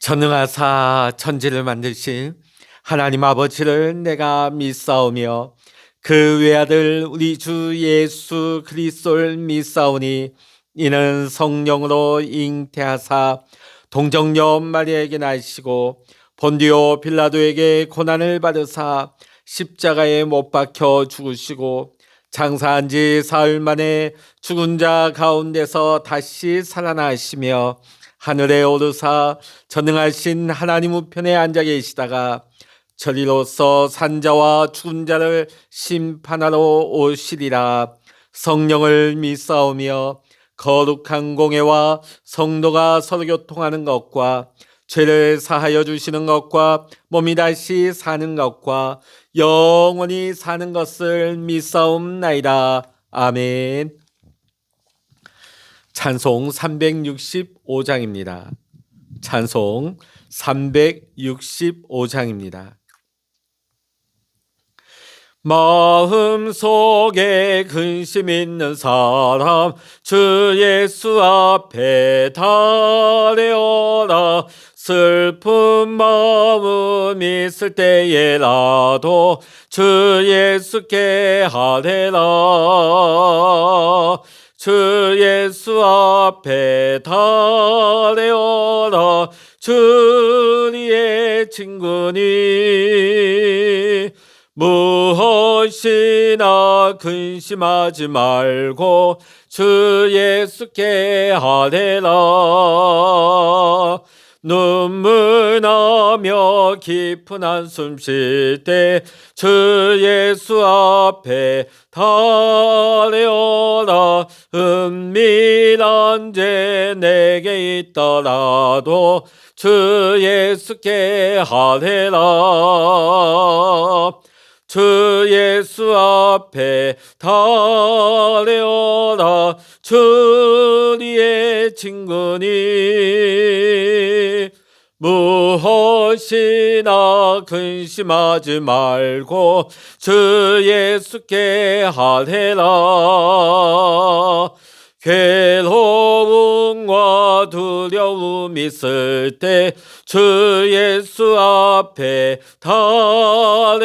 전능하사 천지를 만드신 하나님 아버지를 내가 믿사오며 그 외아들 우리 주 예수 그리스도를 믿사오니 이는 성령으로 잉태하사 동정녀 마리아에게 나시고 본디오 빌라도에게 고난을 받으사 십자가에 못 박혀 죽으시고 장사한 지 사흘 만에 죽은 자 가운데서 다시 살아나시며 하늘에 오르사 전능하신 하나님 우편에 앉아 계시다가 저리로서 산자와 죽은 자를 심판하러 오시리라. 성령을 믿사오며 거룩한 공회와 성도가 서로 교통하는 것과 죄를 사하여 주시는 것과 몸이 다시 사는 것과 영원히 사는 것을 믿사옵나이다. 아멘. 찬송 365장입니다. 찬송 365장입니다. 마음속에 근심 있는 사람 주 예수 앞에 달려라. 슬픈 마음 있을 때에라도 주 예수께 하래라. 주 예수 앞에 달려라. 주 우리의 친구니 무엇이나 근심하지 말고 주 예수께 하래라. 눈물 나며 깊은 한숨 쉴 때 주 예수 앞에 달려라. 은밀한 죄 내게 있더라도 주 예수께 하래라. 주 예수 앞에 달려라. 주 우리의 친구니 무엇이나 근심하지 말고 주 예수께 하래라. 괴로움과 두려움 있을 때 주 예수 앞에 달려라.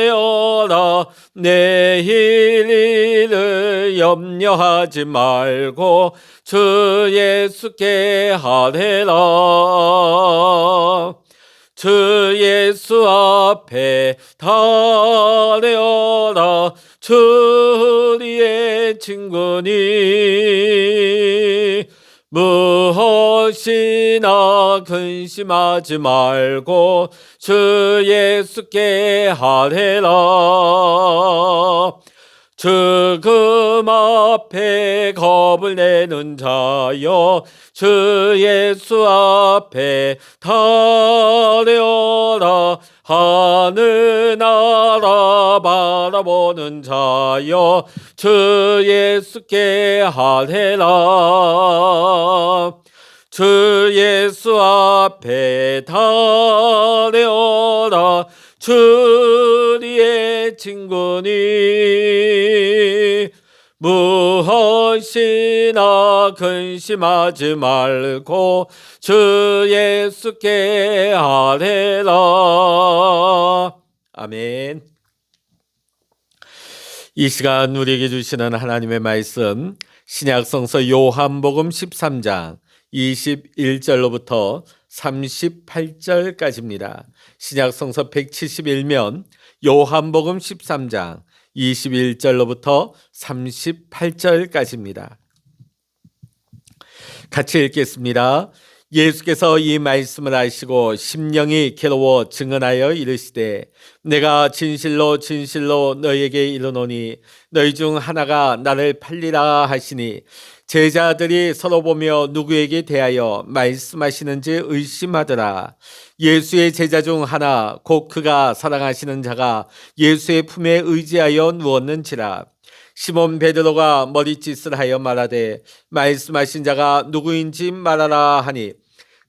내일 일을 염려하지 말고 주 예수께 하래라. 주 예수 앞에 달려라. 주 우리의 친구니 무엇이나 근심하지 말고 주 예수께 하래라. 죽음 앞에 겁을 내는 자여 주 예수 앞에 달려라. 하늘나라 바라보는 자여 주 예수께 하래라. 주 예수 앞에 달려라. 주 우리의 친구니 무엇이나 근심하지 말고 주 예수께 하래라. 아멘. 이 시간 우리에게 주시는 하나님의 말씀 신약성서 요한복음 13장 21절로부터 38절까지입니다. 신약성서 171면 요한복음 13장 21절로부터 38절까지입니다. 같이 읽겠습니다. 예수께서 이 말씀을 하시고 심령이 괴로워 증언하여 이르시되 내가 진실로 진실로 너희에게 이르노니 너희 중 하나가 나를 팔리라 하시니 제자들이 서로 보며 누구에게 대하여 말씀하시는지 의심하더라. 예수의 제자 중 하나 곧 그가 사랑하시는 자가 예수의 품에 의지하여 누웠는지라. 시몬 베드로가 머리짓을 하여 말하되 말씀하신 자가 누구인지 말하라 하니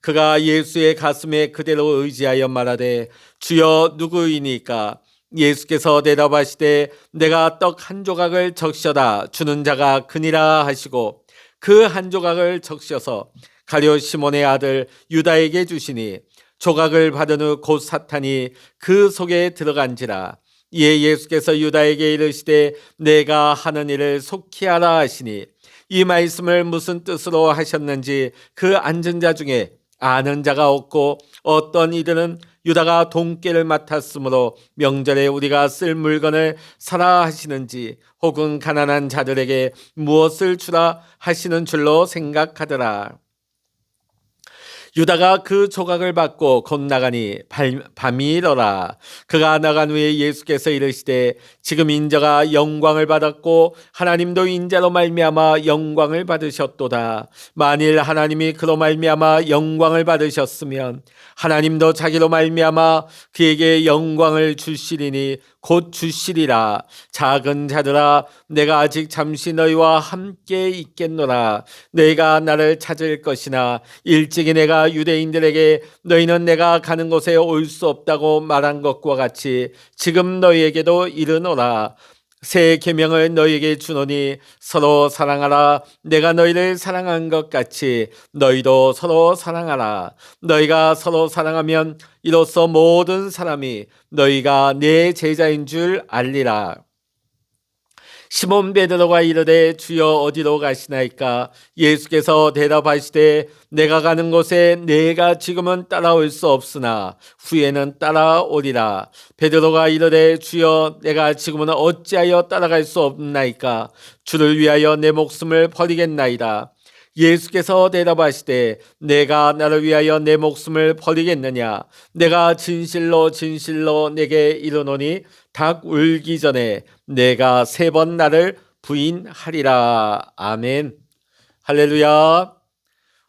그가 예수의 가슴에 그대로 의지하여 말하되 주여 누구이니까? 예수께서 대답하시되 내가 떡 한 조각을 적셔다 주는 자가 그니라 하시고 그 한 조각을 적셔서 가룟 시몬의 아들 유다에게 주시니 조각을 받은 후 곧 사탄이 그 속에 들어간지라. 이에 예수께서 유다에게 이르시되 내가 하는 일을 속히 하라 하시니 이 말씀을 무슨 뜻으로 하셨는지 그 앉은 자 중에 아는 자가 없고 어떤 이들은 유다가 돈깨를 맡았으므로 명절에 우리가 쓸 물건을 사라 하시는지 혹은 가난한 자들에게 무엇을 주라 하시는 줄로 생각하더라. 유다가 그 조각을 받고 곧 나가니 밤이 이르라. 그가 나간 후에 예수께서 이르시되 지금 인자가 영광을 받았고 하나님도 인자로 말미암아 영광을 받으셨도다. 만일 하나님이 그로 말미암아 영광을 받으셨으면 하나님도 자기로 말미암아 그에게 영광을 주시리니 곧 주시리라. 작은 자들아 내가 아직 잠시 너희와 함께 있겠노라. 너희가 나를 찾을 것이나 일찍이 내가 유대인들에게 너희는 내가 가는 곳에 올 수 없다고 말한 것과 같이 지금 너희에게도 이르노라. 새 계명을 너희에게 주노니 서로 사랑하라. 내가 너희를 사랑한 것 같이 너희도 서로 사랑하라. 너희가 서로 사랑하면 이로써 모든 사람이 너희가 내 제자인 줄 알리라. 시몬 베드로가 이르되 주여 어디로 가시나이까? 예수께서 대답하시되 내가 가는 곳에 내가 지금은 따라올 수 없으나 후에는 따라오리라. 베드로가 이르되 주여 내가 지금은 어찌하여 따라갈 수 없나이까? 주를 위하여 내 목숨을 버리겠나이다. 예수께서 대답하시되 내가 나를 위하여 내 목숨을 버리겠느냐? 내가 진실로 진실로 내게 이르노니 닭 울기 전에 내가 3번 나를 부인하리라. 아멘. 할렐루야.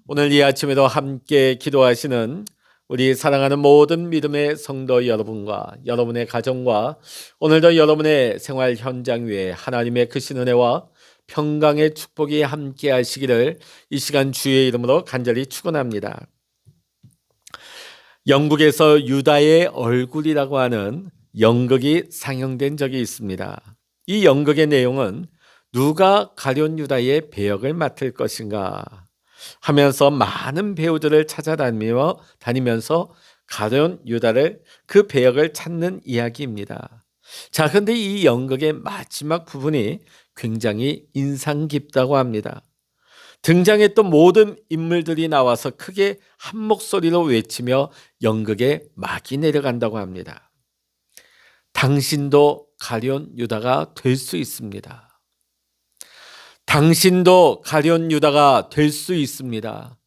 오늘 이 아침에도 함께 기도하시는 우리 사랑하는 모든 믿음의 성도 여러분과 여러분의 가정과 오늘도 여러분의 생활 현장 위에 하나님의 크신 은혜와 평강의 축복이 함께 하시기를 이 시간 주의 이름으로 간절히 축원합니다. 영국에서 유다의 얼굴이라고 하는 연극이 상영된 적이 있습니다. 이 연극의 내용은 누가 가룟 유다의 배역을 맡을 것인가 하면서 많은 배우들을 찾아다니면서 가룟 유다를 그 배역을 찾는 이야기입니다. 자, 그런데 이 연극의 마지막 부분이 굉장히 인상 깊다고 합니다. 등장했던 모든 인물들이 나와서 크게 한 목소리로 외치며 연극의 막이 내려간다고 합니다. 당신도 가룟 유다가 될 수 있습니다. 당신도 가룟 유다가 될 수 있습니다.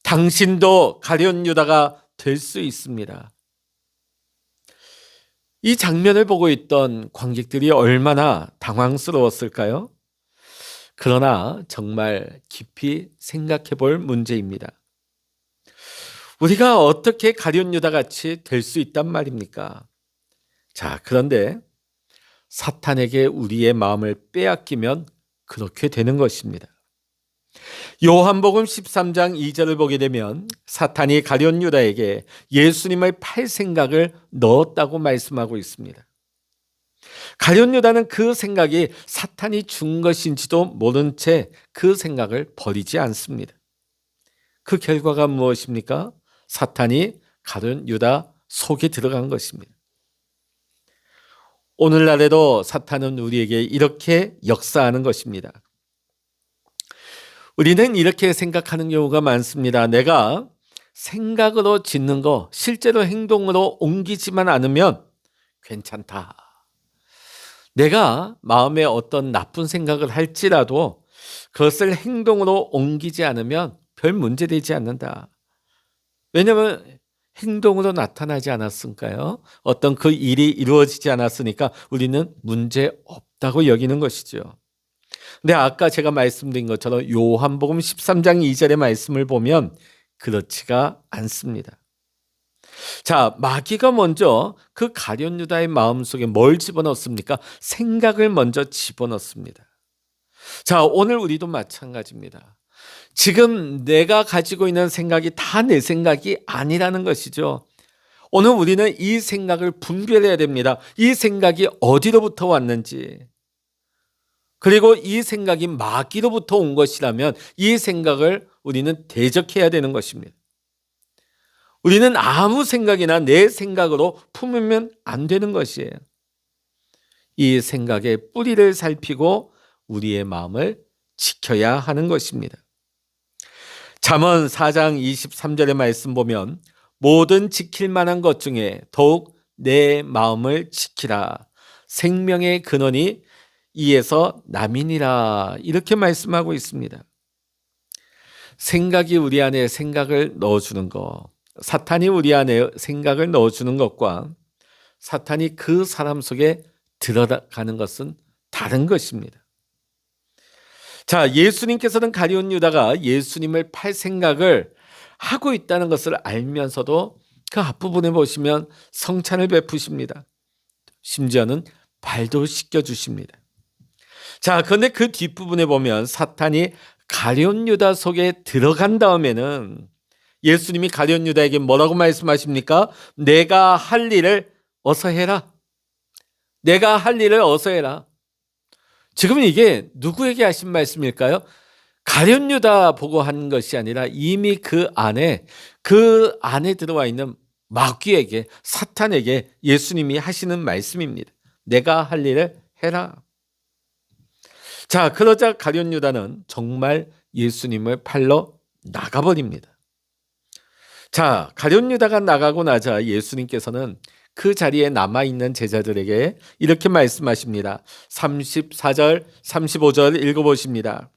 당신도 가룟 유다가 될 수 있습니다. 이 장면을 보고 있던 관객들이 얼마나 당황스러웠을까요? 그러나 정말 깊이 생각해 볼 문제입니다. 우리가 어떻게 가룟 유다 같이 될 수 있단 말입니까? 자, 그런데 사탄에게 우리의 마음을 빼앗기면 그렇게 되는 것입니다. 요한복음 13장 2절을 보게 되면 사탄이 가룟 유다에게 예수님을 팔 생각을 넣었다고 말씀하고 있습니다. 가룟 유다는 그 생각이 사탄이 준 것인지도 모른 채 그 생각을 버리지 않습니다. 그 결과가 무엇입니까? 사탄이 가룟 유다 속에 들어간 것입니다. 오늘날에도 사탄은 우리에게 이렇게 역사하는 것입니다. 우리는 이렇게 생각하는 경우가 많습니다. 내가 생각으로 짓는 거 실제로 행동으로 옮기지만 않으면 괜찮다. 내가 마음에 어떤 나쁜 생각을 할지라도 그것을 행동으로 옮기지 않으면 별 문제되지 않는다. 왜냐하면 행동으로 나타나지 않았으니까요. 어떤 그 일이 이루어지지 않았으니까 우리는 문제 없다고 여기는 것이죠. 근데 아까 제가 말씀드린 것처럼 요한복음 13장 2절의 말씀을 보면 그렇지가 않습니다. 자, 마귀가 먼저 그 가룟 유다의 마음속에 뭘 집어넣습니까? 생각을 먼저 집어넣습니다. 자, 오늘 우리도 마찬가지입니다. 지금 내가 가지고 있는 생각이 다 내 생각이 아니라는 것이죠. 오늘 우리는 이 생각을 분별해야 됩니다. 이 생각이 어디로부터 왔는지, 그리고 이 생각이 마귀로부터 온 것이라면 이 생각을 우리는 대적해야 되는 것입니다. 우리는 아무 생각이나 내 생각으로 품으면 안 되는 것이에요. 이 생각의 뿌리를 살피고 우리의 마음을 지켜야 하는 것입니다. 잠언 4장 23절의 말씀 보면 모든 지킬 만한 것 중에 더욱 내 마음을 지키라. 생명의 근원이 이에서 남이니라. 이렇게 말씀하고 있습니다. 생각이 우리 안에 생각을 넣어주는 것, 사탄이 우리 안에 생각을 넣어주는 것과 사탄이 그 사람 속에 들어가는 것은 다른 것입니다. 자, 예수님께서는 가룟 유다가 예수님을 팔 생각을 하고 있다는 것을 알면서도 그 앞부분에 보시면 성찬을 베푸십니다. 심지어는 발도 씻겨주십니다. 자, 그런데 그 뒷부분에 보면 사탄이 가룟 유다 속에 들어간 다음에는 예수님이 가룟 유다에게 뭐라고 말씀하십니까? 내가 할 일을 어서 해라. 내가 할 일을 어서 해라. 지금 이게 누구에게 하신 말씀일까요? 가룟 유다 보고 한 것이 아니라 이미 그 안에 들어와 있는 마귀에게, 사탄에게 예수님이 하시는 말씀입니다. 내가 할 일을 해라. 자, 그러자 가룟 유다는 정말 예수님을 팔러 나가버립니다. 자, 가룟 유다가 나가고 나자 예수님께서는 그 자리에 남아있는 제자들에게 이렇게 말씀하십니다. 34절, 35절 읽어보십니다.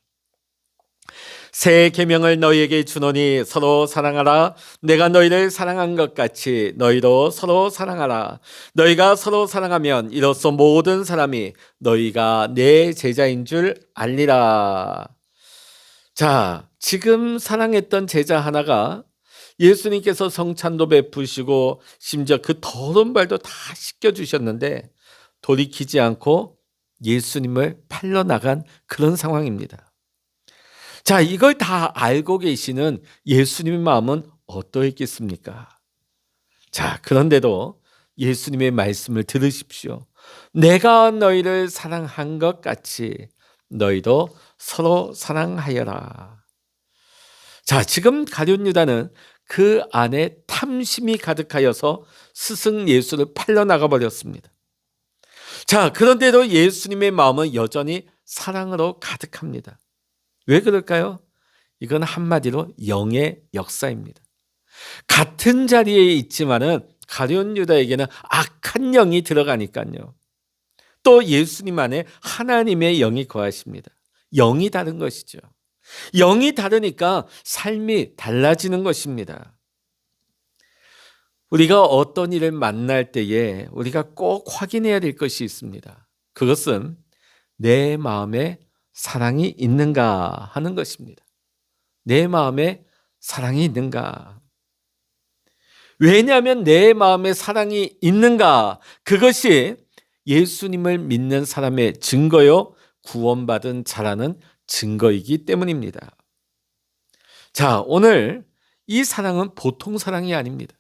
새 계명을 너희에게 주노니 서로 사랑하라. 내가 너희를 사랑한 것 같이 너희도 서로 사랑하라. 너희가 서로 사랑하면 이로써 모든 사람이 너희가 내 제자인 줄 알리라. 자, 지금 사랑했던 제자 하나가 예수님께서 성찬도 베푸시고 심지어 그 더러운 발도 다 씻겨주셨는데 돌이키지 않고 예수님을 팔러 나간 그런 상황입니다. 자, 이걸 다 알고 계시는 예수님의 마음은 어떠했겠습니까? 자, 그런데도 예수님의 말씀을 들으십시오. 내가 너희를 사랑한 것 같이 너희도 서로 사랑하여라. 자, 지금 가룟 유다는 그 안에 탐심이 가득하여서 스승 예수를 팔러 나가버렸습니다. 자, 그런데도 예수님의 마음은 여전히 사랑으로 가득합니다. 왜 그럴까요? 이건 한마디로 영의 역사입니다. 같은 자리에 있지만은 가룟 유다에게는 악한 영이 들어가니까요. 또 예수님 안에 하나님의 영이 거하십니다. 영이 다른 것이죠. 영이 다르니까 삶이 달라지는 것입니다. 우리가 어떤 일을 만날 때에 우리가 꼭 확인해야 될 것이 있습니다. 그것은 내 마음에 사랑이 있는가 하는 것입니다. 내 마음에 사랑이 있는가? 왜냐하면 내 마음에 사랑이 있는가? 그것이 예수님을 믿는 사람의 증거요, 구원받은 자라는 증거이기 때문입니다. 자, 오늘 이 사랑은 보통 사랑이 아닙니다.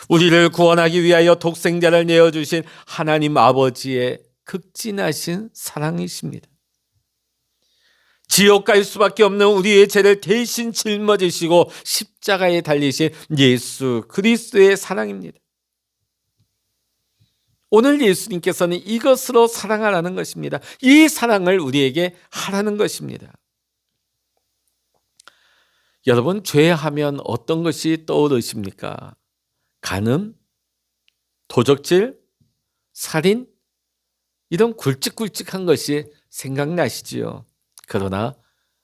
우리를 구원하기 위하여 독생자를 내어주신 하나님 아버지의 극진하신 사랑이십니다. 지옥 갈 수밖에 없는 우리의 죄를 대신 짊어지시고 십자가에 달리신 예수 그리스도의 사랑입니다. 오늘 예수님께서는 이것으로 사랑하라는 것입니다. 이 사랑을 우리에게 하라는 것입니다. 여러분, 죄하면 어떤 것이 떠오르십니까? 간음, 도적질, 살인, 이런 굵직굵직한 것이 생각나시지요. 그러나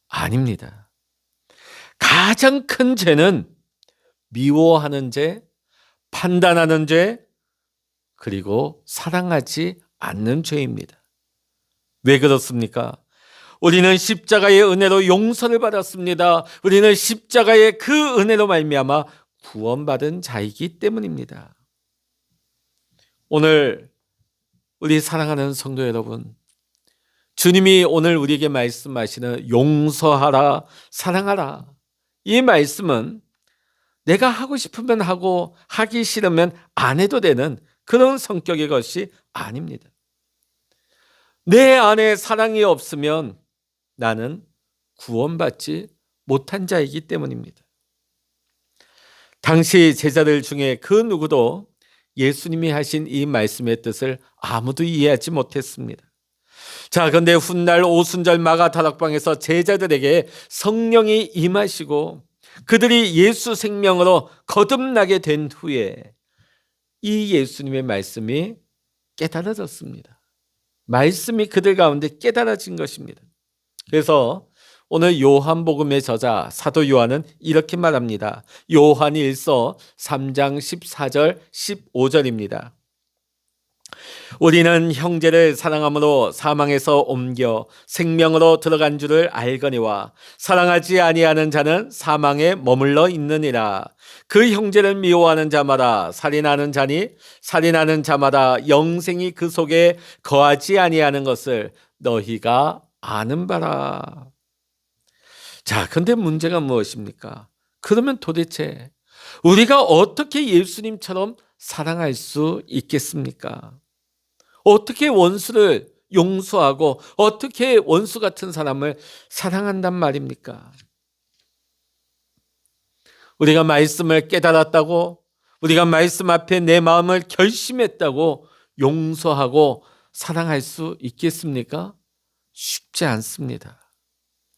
아닙니다. 가장 큰 죄는 미워하는 죄, 판단하는 죄, 그리고 사랑하지 않는 죄입니다. 왜 그렇습니까? 우리는 십자가의 은혜로 용서를 받았습니다. 우리는 십자가의 그 은혜로 말미암아 구원받은 자이기 때문입니다. 오늘 우리 사랑하는 성도 여러분, 주님이 오늘 우리에게 말씀하시는 용서하라, 사랑하라, 이 말씀은 내가 하고 싶으면 하고 하기 싫으면 안 해도 되는 그런 성격의 것이 아닙니다. 내 안에 사랑이 없으면 나는 구원받지 못한 자이기 때문입니다. 당시 제자들 중에 그 누구도 예수님이 하신 이 말씀의 뜻을 아무도 이해하지 못했습니다. 자, 그런데 훗날 오순절 마가다락방에서 제자들에게 성령이 임하시고 그들이 예수 생명으로 거듭나게 된 후에 이 예수님의 말씀이 깨달아졌습니다. 말씀이 그들 가운데 깨달아진 것입니다. 그래서 오늘 요한복음의 저자 사도 요한은 이렇게 말합니다. 요한 1서 3장 14절 15절입니다. 우리는 형제를 사랑함으로 사망에서 옮겨 생명으로 들어간 줄을 알거니와 사랑하지 아니하는 자는 사망에 머물러 있느니라. 그 형제를 미워하는 자마다 살인하는 자니 살인하는 자마다 영생이 그 속에 거하지 아니하는 것을 너희가 아는 바라. 자, 근데 문제가 무엇입니까? 그러면 도대체 우리가 어떻게 예수님처럼 사랑할 수 있겠습니까? 어떻게 원수를 용서하고 어떻게 원수 같은 사람을 사랑한단 말입니까? 우리가 말씀을 깨달았다고, 우리가 말씀 앞에 내 마음을 결심했다고 용서하고 사랑할 수 있겠습니까? 쉽지 않습니다.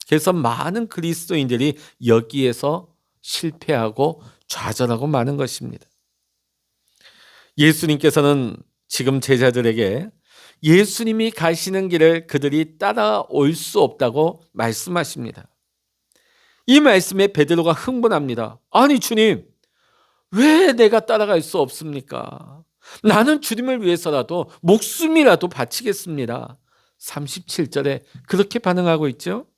그래서 많은 그리스도인들이 여기에서 실패하고 좌절하고 마는 것입니다. 예수님께서는 지금 제자들에게 예수님이 가시는 길을 그들이 따라올 수 없다고 말씀하십니다. 이 말씀에 베드로가 흥분합니다. 아니 주님, 왜 내가 따라갈 수 없습니까? 나는 주님을 위해서라도 목숨이라도 바치겠습니다. 37절에 그렇게 반응하고 있죠.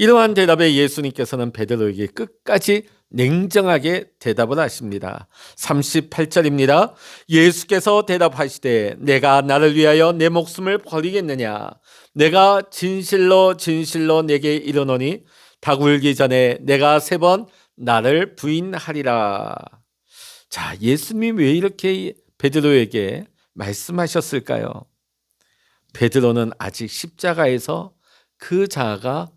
이러한 대답에 예수님께서는 베드로에게 끝까지 냉정하게 대답을 하십니다. 38절입니다. 예수께서 대답하시되 내가 나를 위하여 내 목숨을 버리겠느냐? 내가 진실로 진실로 내게 이르노니 닭 울기 전에 내가 3번 나를 부인하리라. 자, 예수님이 왜 이렇게 베드로에게 말씀하셨을까요? 베드로는 아직 십자가에서 그 자아가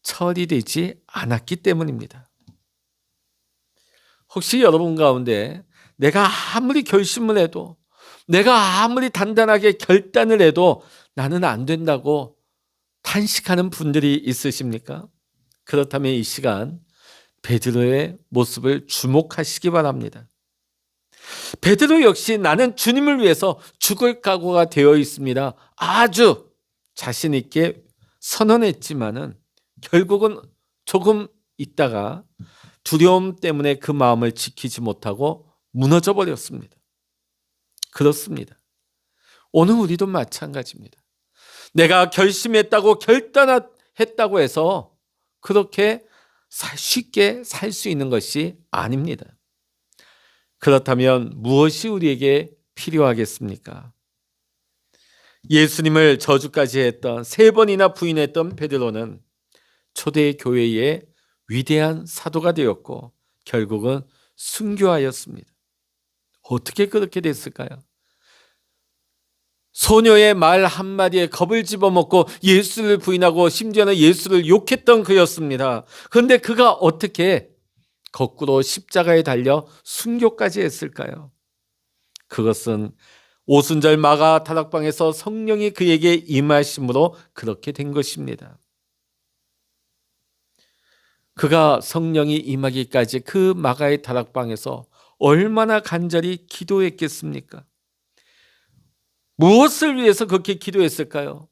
처리되지 않았기 때문입니다. 혹시 여러분 가운데 내가 아무리 결심을 해도, 내가 아무리 단단하게 결단을 해도 나는 안 된다고 탄식하는 분들이 있으십니까? 그렇다면 이 시간 베드로의 모습을 주목하시기 바랍니다. 베드로 역시 나는 주님을 위해서 죽을 각오가 되어 있습니다. 아주 자신 있게 선언했지만은 결국은 조금 있다가 두려움 때문에 그 마음을 지키지 못하고 무너져 버렸습니다. 그렇습니다. 오늘 우리도 마찬가지입니다. 내가 결심했다고 결단했다고 해서 그렇게 쉽게 살 수 있는 것이 아닙니다. 그렇다면 무엇이 우리에게 필요하겠습니까? 예수님을 저주까지 했던 3번이나 부인했던 베드로는 초대 교회의 위대한 사도가 되었고 결국은 순교하였습니다. 어떻게 그렇게 됐을까요? 소녀의 말 한마디에 겁을 집어먹고 예수를 부인하고 심지어는 예수를 욕했던 그였습니다. 그런데 그가 어떻게 거꾸로 십자가에 달려 순교까지 했을까요? 그것은 오순절 마가 다락방에서 성령이 그에게 임하심으로 그렇게 된 것입니다. 그가 성령이 임하기까지 그 마가의 다락방에서 얼마나 간절히 기도했겠습니까? 무엇을 위해서 그렇게 기도했을까요?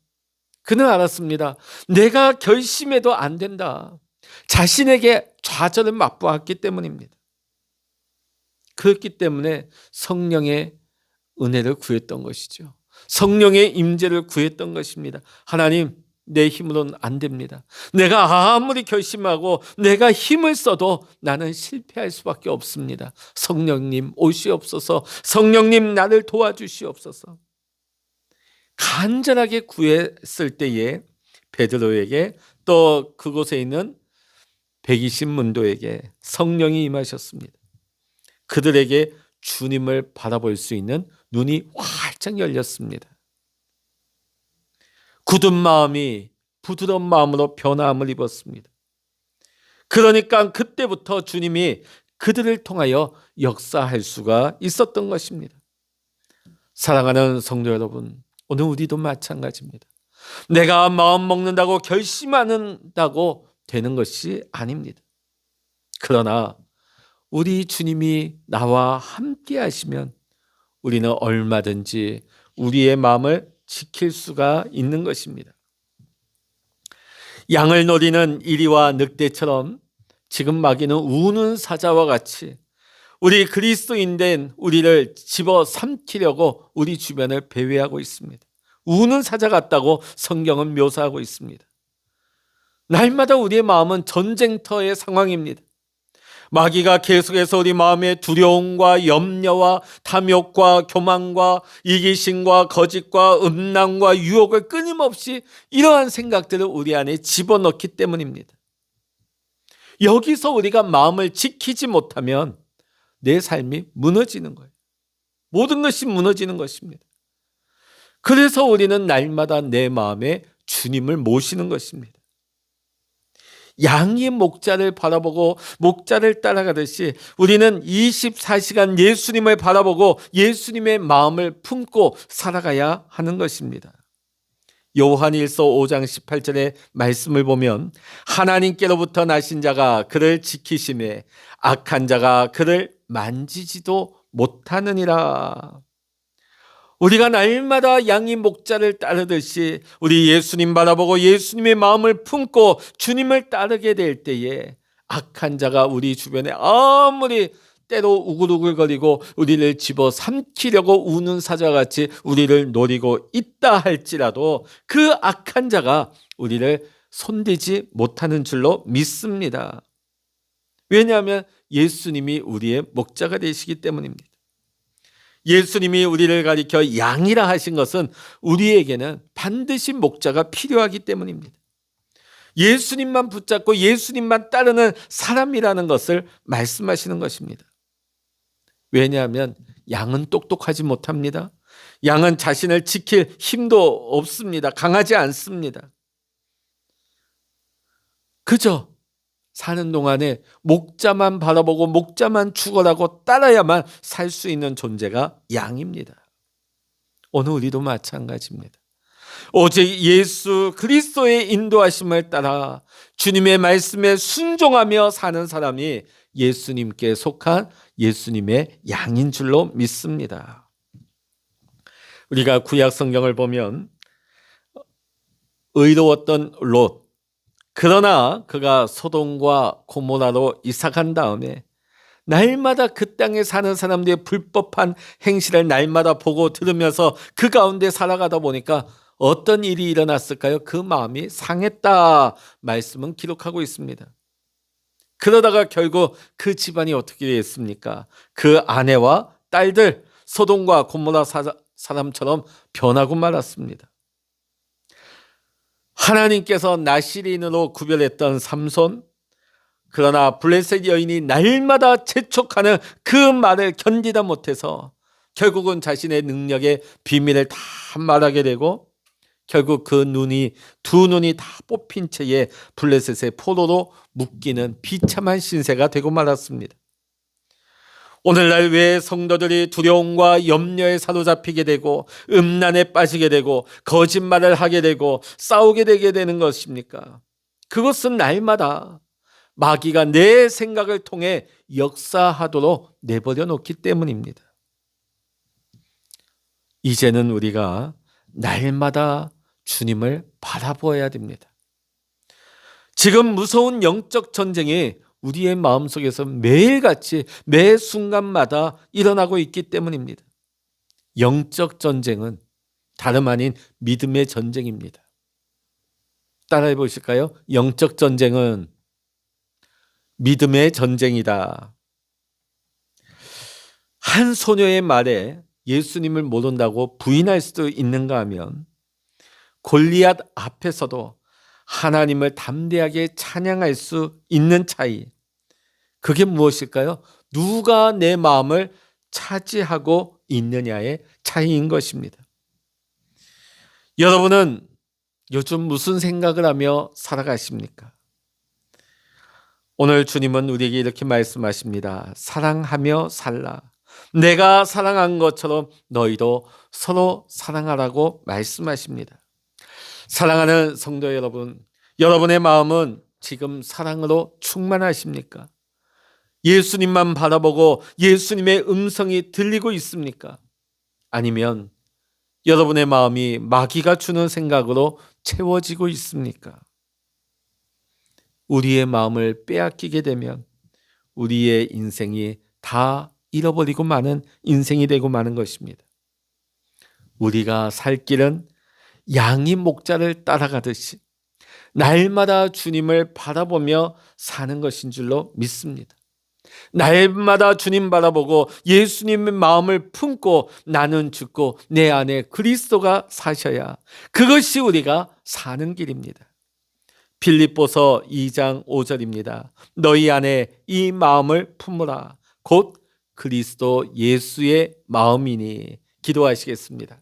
그는 알았습니다. 내가 결심해도 안 된다. 자신에게 좌절을 맛보았기 때문입니다. 그렇기 때문에 성령의 은혜를 구했던 것이죠. 성령의 임재를 구했던 것입니다. 하나님, 내 힘으로는 안 됩니다. 내가 아무리 결심하고 내가 힘을 써도 나는 실패할 수밖에 없습니다. 성령님 오시옵소서. 성령님 나를 도와주시옵소서. 간절하게 구했을 때에 베드로에게 또 그곳에 있는 120문도에게 성령이 임하셨습니다. 그들에게 주님을 바라볼 수 있는 눈이 활짝 열렸습니다. 굳은 마음이 부드러운 마음으로 변화함을 입었습니다. 그러니까 그때부터 주님이 그들을 통하여 역사할 수가 있었던 것입니다. 사랑하는 성도 여러분, 오늘 우리도 마찬가지입니다. 내가 마음 먹는다고 결심한다고 되는 것이 아닙니다. 그러나 우리 주님이 나와 함께 하시면 우리는 얼마든지 우리의 마음을 지킬 수가 있는 것입니다. 양을 노리는 이리와 늑대처럼 지금 마귀는 우는 사자와 같이 우리 그리스도인된 우리를 집어삼키려고 우리 주변을 배회하고 있습니다. 우는 사자 같다고 성경은 묘사하고 있습니다. 날마다 우리의 마음은 전쟁터의 상황입니다. 마귀가 계속해서 우리 마음의 두려움과 염려와 탐욕과 교만과 이기심과 거짓과 음란과 유혹을 끊임없이 이러한 생각들을 우리 안에 집어넣기 때문입니다. 여기서 우리가 마음을 지키지 못하면 내 삶이 무너지는 거예요. 모든 것이 무너지는 것입니다. 그래서 우리는 날마다 내 마음에 주님을 모시는 것입니다. 양이 목자를 바라보고 목자를 따라가듯이 우리는 24시간 예수님을 바라보고 예수님의 마음을 품고 살아가야 하는 것입니다. 요한일서 5장 18절의 말씀을 보면 하나님께로부터 나신 자가 그를 지키심에 악한 자가 그를 만지지도 못하느니라. 우리가 날마다 양이 목자를 따르듯이 우리 예수님 바라보고 예수님의 마음을 품고 주님을 따르게 될 때에 악한 자가 우리 주변에 아무리 때로 우글우글거리고 우리를 집어삼키려고 우는 사자같이 우리를 노리고 있다 할지라도 그 악한 자가 우리를 손대지 못하는 줄로 믿습니다. 왜냐하면 예수님이 우리의 목자가 되시기 때문입니다. 예수님이 우리를 가리켜 양이라 하신 것은 우리에게는 반드시 목자가 필요하기 때문입니다. 예수님만 붙잡고 예수님만 따르는 사람이라는 것을 말씀하시는 것입니다. 왜냐하면 양은 똑똑하지 못합니다. 양은 자신을 지킬 힘도 없습니다. 강하지 않습니다. 그저 사는 동안에 목자만 바라보고 목자만 죽어라고 따라야만 살 수 있는 존재가 양입니다. 오늘 우리도 마찬가지입니다. 오직 예수 그리스도의 인도하심을 따라 주님의 말씀에 순종하며 사는 사람이 예수님께 속한 예수님의 양인 줄로 믿습니다. 우리가 구약 성경을 보면 의로웠던 롯, 그러나 그가 소돔과 고모라로 이사간 다음에 날마다 그 땅에 사는 사람들의 불법한 행실을 날마다 보고 들으면서 그 가운데 살아가다 보니까 어떤 일이 일어났을까요? 그 마음이 상했다 말씀은 기록하고 있습니다. 그러다가 결국 그 집안이 어떻게 됐습니까? 그 아내와 딸들 소돔과 고모라 사람처럼 변하고 말았습니다. 하나님께서 나시린으로 구별했던 삼손, 그러나 블레셋 여인이 날마다 재촉하는 그 말을 견디다 못해서 결국은 자신의 능력의 비밀을 다 말하게 되고 결국 그 두 눈이 다 뽑힌 채에 블레셋의 포로로 묶이는 비참한 신세가 되고 말았습니다. 오늘날 왜 성도들이 두려움과 염려에 사로잡히게 되고 음란에 빠지게 되고 거짓말을 하게 되고 싸우게 되게 되는 것입니까? 그것은 날마다 마귀가 내 생각을 통해 역사하도록 내버려 놓기 때문입니다. 이제는 우리가 날마다 주님을 바라보아야 됩니다. 지금 무서운 영적 전쟁이 우리의 마음속에서 매일같이 매 순간마다 일어나고 있기 때문입니다. 영적 전쟁은 다름 아닌 믿음의 전쟁입니다. 따라해 보실까요? 영적 전쟁은 믿음의 전쟁이다. 한 소녀의 말에 예수님을 모른다고 부인할 수도 있는가 하면 골리앗 앞에서도 하나님을 담대하게 찬양할 수 있는 차이, 그게 무엇일까요? 누가 내 마음을 차지하고 있느냐의 차이인 것입니다. 여러분은 요즘 무슨 생각을 하며 살아가십니까? 오늘 주님은 우리에게 이렇게 말씀하십니다. 사랑하며 살라. 내가 사랑한 것처럼 너희도 서로 사랑하라고 말씀하십니다. 사랑하는 성도 여러분, 여러분의 마음은 지금 사랑으로 충만하십니까? 예수님만 바라보고 예수님의 음성이 들리고 있습니까? 아니면 여러분의 마음이 마귀가 주는 생각으로 채워지고 있습니까? 우리의 마음을 빼앗기게 되면 우리의 인생이 다 잃어버리고 마는 인생이 되고 마는 것입니다. 우리가 살 길은 양이 목자를 따라가듯이 날마다 주님을 바라보며 사는 것인 줄로 믿습니다. 날마다 주님 바라보고 예수님의 마음을 품고 나는 죽고 내 안에 그리스도가 사셔야 그것이 우리가 사는 길입니다. 빌립보서 2장 5절입니다. 너희 안에 이 마음을 품으라. 곧 그리스도 예수의 마음이니. 기도하시겠습니다.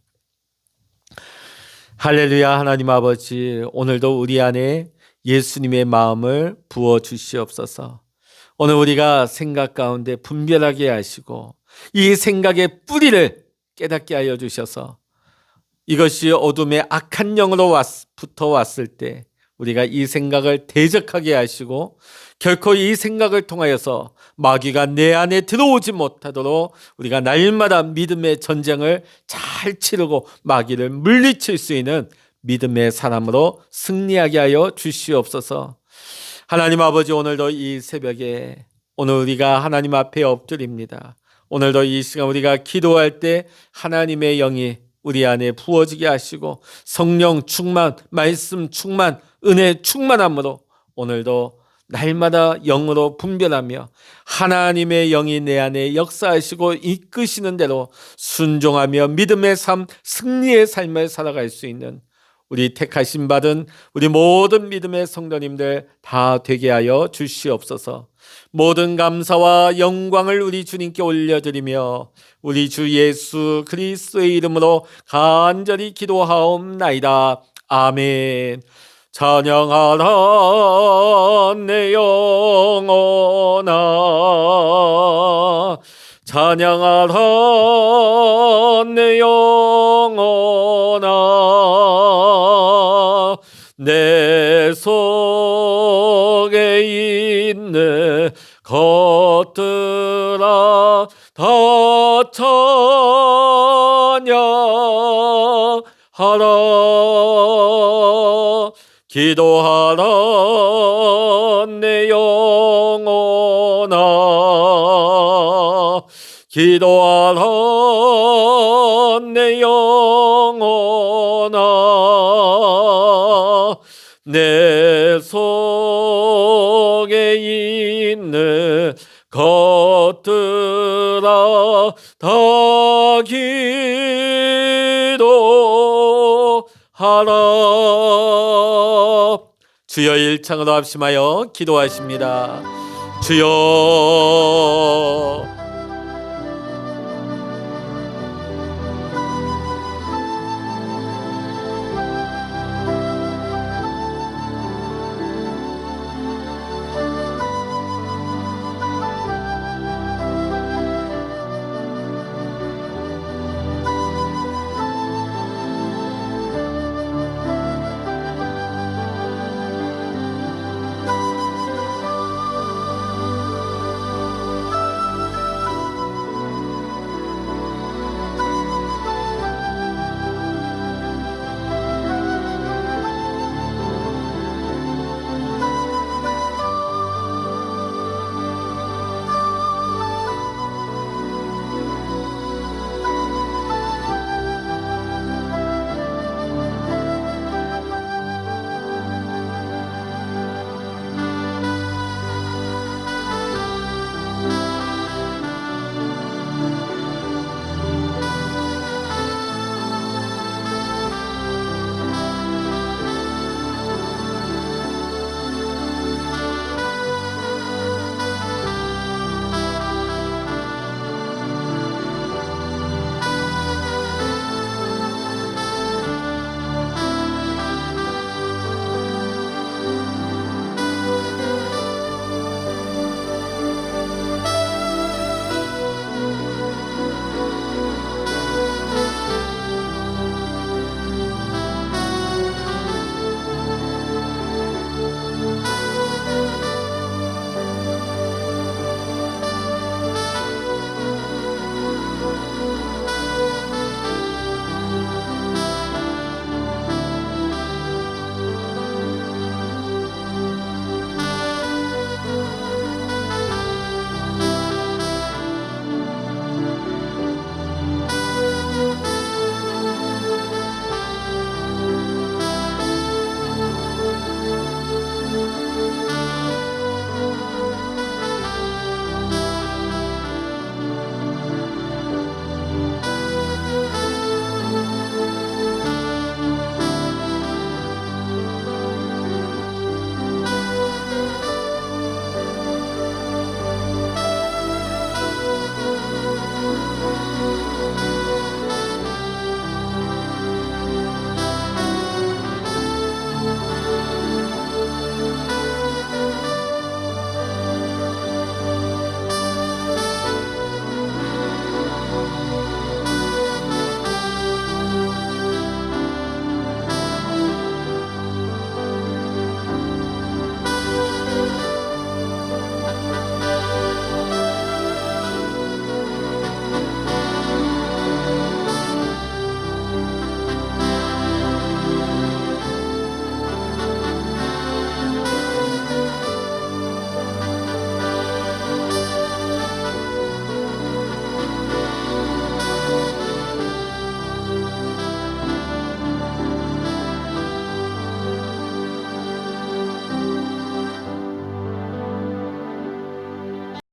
할렐루야. 하나님 아버지, 오늘도 우리 안에 예수님의 마음을 부어 주시옵소서. 오늘 우리가 생각 가운데 분별하게 하시고 이 생각의 뿌리를 깨닫게 하여 주셔서 이것이 어둠의 악한 영으로 붙어왔을 때 우리가 이 생각을 대적하게 하시고 결코 이 생각을 통하여서 마귀가 내 안에 들어오지 못하도록 우리가 날마다 믿음의 전쟁을 잘 치르고 마귀를 물리칠 수 있는 믿음의 사람으로 승리하게 하여 주시옵소서. 하나님 아버지, 오늘도 이 새벽에 오늘 우리가 하나님 앞에 엎드립니다. 오늘도 이 시간 우리가 기도할 때 하나님의 영이 우리 안에 부어지게 하시고 성령 충만, 말씀 충만, 은혜 충만함으로 오늘도 날마다 영으로 분별하며 하나님의 영이 내 안에 역사하시고 이끄시는 대로 순종하며 믿음의 삶, 승리의 삶을 살아갈 수 있는 우리 택하심 받은 우리 모든 믿음의 성도님들 다 되게 하여 주시옵소서. 모든 감사와 영광을 우리 주님께 올려드리며 우리 주 예수 그리스도의 이름으로 간절히 기도하옵나이다. 아멘. 찬양하라 내 영혼아, 찬양하라 내 영혼아, 내 속에 있는 것들아 다 찬양하라. 기도하라 내 영혼아, 기도하라 내 영혼아, 내 속에 있는 것들아 다 기도하라. 주여 일창으로 합심하여 기도하십니다. 주여